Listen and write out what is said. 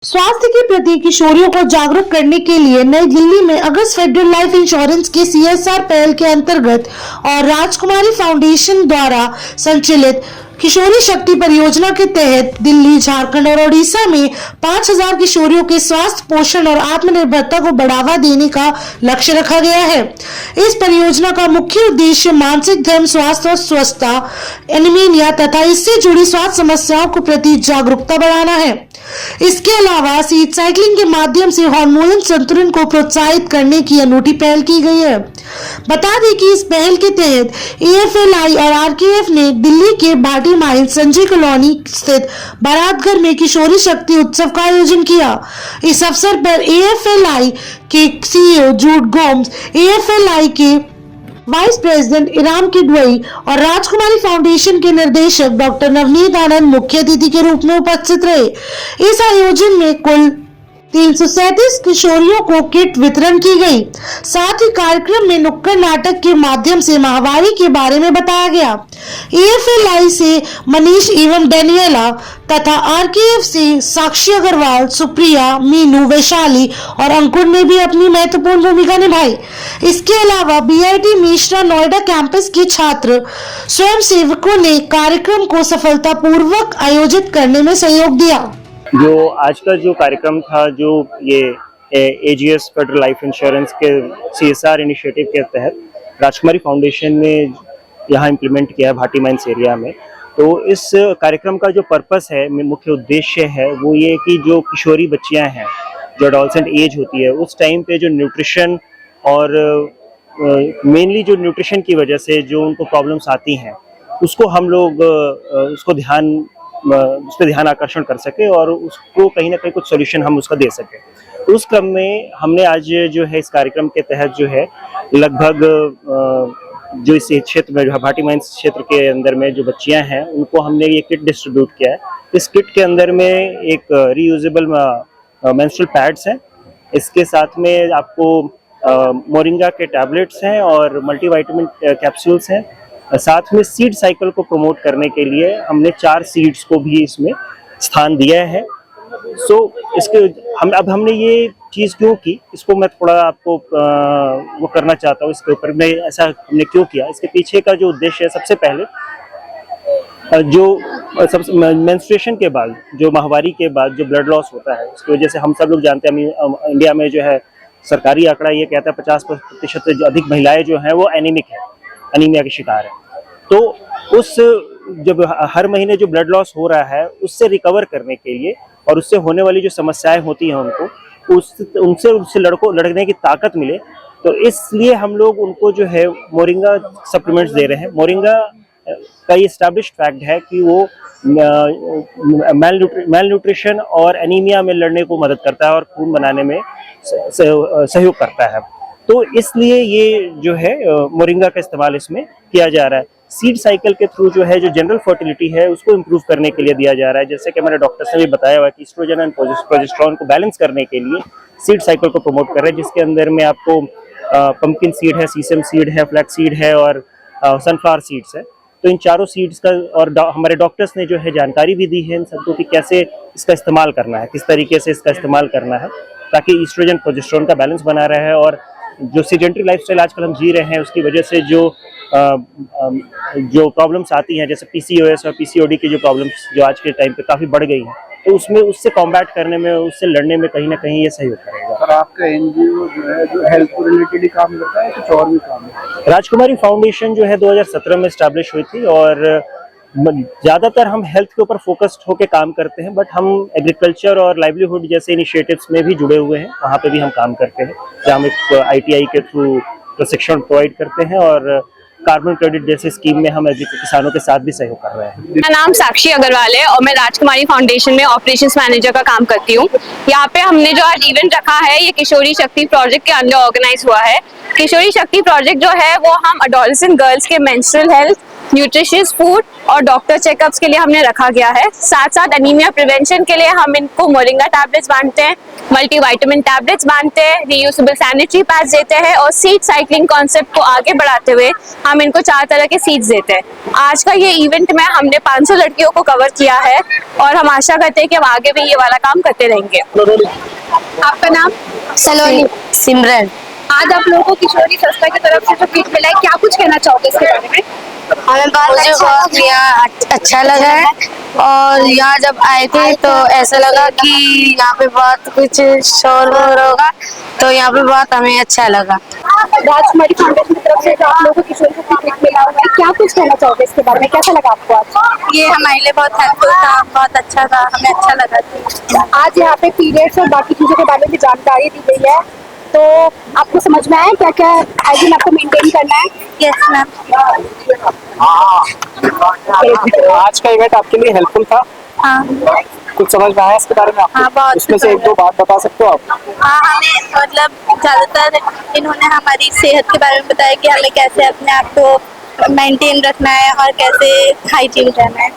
स्वास्थ्य के प्रति किशोरियों को जागरूक करने के लिए नई दिल्ली में अगस्त फेडरल लाइफ इंश्योरेंस के CSR पहल के अंतर्गत और राजकुमारी फाउंडेशन द्वारा संचालित किशोरी शक्ति परियोजना के तहत दिल्ली, झारखंड और ओडिशा में 5000 किशोरियों के स्वास्थ्य, पोषण और आत्मनिर्भरता को बढ़ावा देने का लक्ष्य रखा गया है। इस परियोजना का मुख्य उद्देश्य मानसिक धर्म, स्वास्थ्य और स्वच्छता, एनीमिया तथा इससे जुड़ी स्वास्थ्य समस्याओं के प्रति जागरूकता बढ़ाना है। इसके अलावा सीड साइकिलिंग के माध्यम से हार्मोनल संतुलन को प्रोत्साहित करने की अनूठी पहल की गई है। बता दें कि इस पहल के तहत AFLI और RKF ने दिल्ली के भाटी माइल संजय कॉलोनी स्थित बारात घर में किशोरी शक्ति उत्सव का आयोजन किया। इस अवसर पर AFLI के CEO जूड गोम्स, AFLI के वाइस प्रेसिडेंट इराम किडवई और राजकुमारी फाउंडेशन के निर्देशक डॉक्टर नवनीत आनंद मुख्य अतिथि के रूप में उपस्थित रहे। इस आयोजन में कुल 337 किशोरियों को किट वितरण की गई। साथ ही कार्यक्रम में नुक्कड़ नाटक के माध्यम से माहवारी के बारे में बताया गया। AFLI से मनीष एवं डेनियला तथा RKF से साक्षी अग्रवाल, सुप्रिया, मीनू, वैशाली और अंकुर ने भी अपनी महत्वपूर्ण भूमिका निभाई। इसके अलावा BIT मिश्रा नोएडा कैंपस के छात्र स्वयं सेवकों ने कार्यक्रम को सफलतापूर्वक आयोजित करने में सहयोग दिया। जो आज का जो कार्यक्रम था, जो ये AGS फेडरल लाइफ इंश्योरेंस के CSR इनिशिएटिव के तहत राजकुमारी फाउंडेशन ने यहाँ इम्प्लीमेंट किया है भाटी माइंस एरिया में। तो इस कार्यक्रम का जो पर्पस है, मुख्य उद्देश्य है, वो ये कि जो किशोरी बच्चियाँ हैं, जो एडोलसेंट एज होती है, उस टाइम पे जो न्यूट्रिशन और मेनली जो न्यूट्रिशन की वजह से जो उनको प्रॉब्लम्स आती हैं, उसको हम लोग उस पर ध्यान आकर्षण कर सके और उसको कहीं ना कहीं कुछ सॉल्यूशन हम उसका दे सके। तो उस क्रम में हमने आज जो है इस कार्यक्रम के तहत जो है लगभग जो इस क्षेत्र में, जो भाटी माइंस क्षेत्र के अंदर में जो बच्चियां हैं, उनको हमने ये किट डिस्ट्रीब्यूट किया है। इस किट के अंदर में एक रीयूजेबल मेंस्ट्रुअल पैड्स हैं, इसके साथ में आपको मोरिंगा के टैबलेट्स हैं और मल्टीविटामिन कैप्सूल्स हैं। साथ में सीड साइकिल को प्रमोट करने के लिए हमने 4 सीड्स को भी इसमें स्थान दिया है। इसके हमने ये चीज़ क्यों की, इसको मैं थोड़ा आपको वो करना चाहता हूँ। इसके ऊपर मैं ऐसा हमने क्यों किया, इसके पीछे का जो उद्देश्य है, सबसे पहले जो मेंस्ट्रुएशन के बाद, जो माहवारी के बाद जो ब्लड लॉस होता है, उसकी वजह से हम सब लोग जानते हैं इंडिया में जो है सरकारी आंकड़ा ये कहता है 50% से अधिक महिलाएं जो हैं वो एनीमिक है, एनीमिया के शिकार है। तो उस जब हर महीने जो ब्लड लॉस हो रहा है, उससे रिकवर करने के लिए और उससे होने वाली जो समस्याएं होती हैं उनको उनसे लड़ने की ताकत मिले, तो इसलिए हम लोग उनको जो है मोरिंगा सप्लीमेंट्स दे रहे हैं। मोरिंगा का ये एस्टैब्लिश्ड फैक्ट है कि वो मेल न्यूट्रिशन और एनीमिया में लड़ने को मदद करता है और खून बनाने में सहयोग करता है। तो इसलिए ये जो है मोरिंगा का इस्तेमाल इसमें किया जा रहा है। सीड साइकिल के थ्रू जो है जो जनरल फर्टिलिटी है उसको इम्प्रूव करने के लिए दिया जा रहा है। जैसे कि हमारे डॉक्टर्स ने भी बताया हुआ कि एस्ट्रोजन एंड प्रोजेस्टेरोन को बैलेंस करने के लिए सीड साइकिल को प्रमोट कर रहे हैं, जिसके अंदर में आपको पंपकिन सीड है, सीसम सीड है, फ्लैक्स सीड है और सनफ्लावर सीड्स है। तो इन चारों सीड्स का और हमारे डॉक्टर्स ने जो है जानकारी भी दी है इन सबको कि कैसे इसका इस्तेमाल करना है, किस तरीके से इसका इस्तेमाल करना है, ताकि एस्ट्रोजन प्रोजेस्टेरोन का बैलेंस बना रहे है। और जो सेडेंटरी लाइफस्टाइल आजकल हम जी रहे हैं, उसकी वजह से जो प्रॉब्लम्स आती हैं, जैसे PCOS और PCOD की जो प्रॉब्लम्स जो आज के टाइम पे काफ़ी बढ़ गई हैं, तो उसमें उससे कॉम्बैट करने में, उससे लड़ने में कहीं ना कहीं ये सहयोग करेगा। और आपका NGO जो है जो हेल्थ को रिलेटेड ही काम करता है, कुछ और भी काम है? राजकुमारी फाउंडेशन जो है 2017 में एस्टैब्लिश हुई थी और ज़्यादातर हम हेल्थ के ऊपर फोकस्ड होकर काम करते हैं, बट हम एग्रीकल्चर और लाइवलीहुड जैसे इनिशिएटिव्स में भी जुड़े हुए हैं। वहाँ पे भी हम काम करते हैं, जहाँ हम एक ITI के थ्रू प्रशिक्षण प्रोवाइड करते हैं और कार्बन क्रेडिट जैसे स्कीम में हम किसानों के साथ भी सहयोग कर रहे हैं। मेरा नाम साक्षी अग्रवाल है और मैं राजकुमारी फाउंडेशन में ऑपरेशंस मैनेजर का काम करती हूँ। यहाँ पे हमने जो आज इवेंट रखा है, ये किशोरी शक्ति प्रोजेक्ट के अंदर ऑर्गेनाइज हुआ है। किशोरी शक्ति प्रोजेक्ट जो है वो हम एडोलसेंट गर्ल्स के मेंस्ट्रुअल हेल्थ, न्यूट्रिशियस फूड और डॉक्टर चेकअप्स के लिए हमने रखा गया है। साथ साथ एनीमिया प्रिवेंशन के लिए हम इनको मोरिंगा टैबलेट्स बांटते हैं, मल्टीविटामिन टैबलेट्स बांटते हैं, रीयूजेबल सैनिटरी पैड्स देते हैं और सीड साइक्लिंग कॉन्सेप्ट को आगे बढ़ाते हुए हम इनको 4 तरह के सीड्स देते हैं। आज का ये इवेंट में हमने 500 लड़कियों को कवर किया है और हम आशा करते हैं कि हम आगे भी ये वाला काम करते रहेंगे। आपका नाम? सलोनी सिमरन। आज आप लोगों को किशोरी संस्था की तरफ से जो किट मिला है, क्या कुछ कहना चाहोगे इसके बारे में? मुझे बहुत यहाँ अच्छा लगा है और यहाँ जब आए थे तो ऐसा लगा कि यहाँ पे बहुत कुछ शोर वोर होगा, तो यहाँ पे बहुत हमें अच्छा लगा। राजकुमारी फाउंडेशन की तरफ से जो आप लोगों को किशोरी संस्था किट मिला हुआ है, क्या कुछ कहना चाहोगे इसके बारे में? कैसा लगा आपको आज? ये हमारे लिए बहुत हेल्पफुल था, बहुत अच्छा था, हमें अच्छा लगा। आज यहाँ पे पीरियड्स और बाकी चीजों के बारे में भी जानकारी दी गई है, तो आपको समझ में आया क्या क्या हाइजीन आपको मेंटेन करना है? Yes ma'am. आज का इवेंट आपके लिए हेल्पफुल था? हाँ कुछ समझ में आया इसके बारे में? हाँ, बहुत। इसमें से 1-2 बात बता सकते हो आप? हाँ, हमें मतलब ज्यादातर इन्होंने हमारी सेहत के बारे में बताया कि हमें कैसे अपने आप को मेंटेन रखना है और कैसे हाइजीन रहना है।